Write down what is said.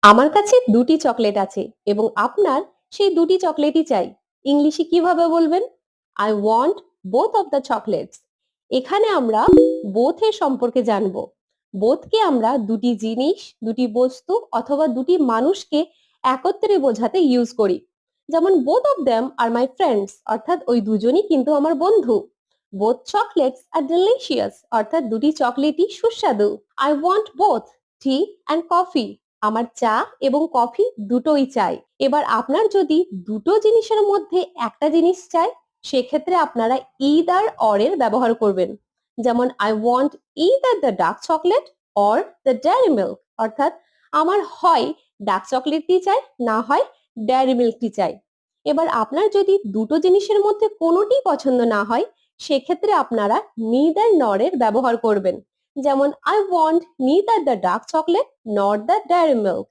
আমার কাছে দুটি চকলেট আছে এবং আপনার সেই দুটি চকলেটই চাই। ইংলিশে কিভাবে বলবেন? I want both of the chocolates. এখানে আমরা বোথ এর সম্পর্কে জানবো। বোথকে আমরা দুটি জিনিস, দুটি বস্তু অথবা দুটি মানুষকে একত্রে বোঝাতে ইউজ করি। যেমন বোথ অফ দেম আর মাই ফ্রেন্ডস, অর্থাৎ ওই দুজনই কিন্তু আমার বন্ধু। বোথ চকলেটস আর ডেলিশিয়াস, অর্থাৎ দুটি চকলেটই সুস্বাদু। I want both T and coffee. আমার চা এবং কফি দুটোই চাই। এবার আপনার যদি দুটো জিনিসের মধ্যে একটা জিনিস চাই, সেক্ষেত্রে আপনারা ইদার অর এর ব্যবহার করবেন। যেমন I want either the dark chocolate or the dairy milk, অর্থাৎ আমার হয় ডার্ক চকলেটটি চাই, না হয় ডেয়ারি মিল্কটি চাই। এবার আপনার যদি দুটো জিনিসের মধ্যে কোনোটি পছন্দ না হয়, সেক্ষেত্রে আপনারা নিদার নর এর ব্যবহার করবেন। যেমন I want neither the dark chocolate নর দ্য ডেয়ারি মিল্ক।